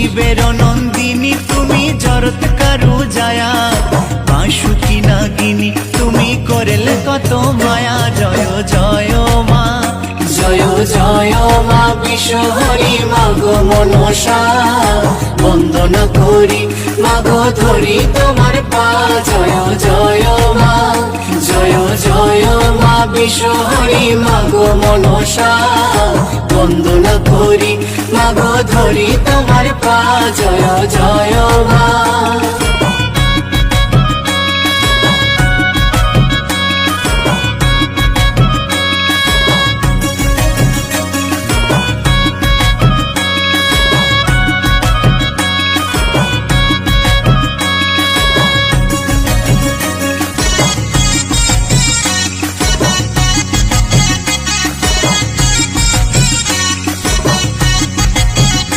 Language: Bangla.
শিবের নন্দিনী তুমি জরত কারু জায়া, বাঁশুকি নাগিনী তুমি করেলে কত মায়া। জয় জয় মা, জয় জয় মা বিশ্বহরি মাগো মনসা, বন্দনা করি মাগো ধরি তোমার পা। জয় জয় মা, জয় জয় মা বিশ্বহরি মাগো মনসা, বন্দনা করি মাগো ধরি তোমার পা। জয় জয় মা।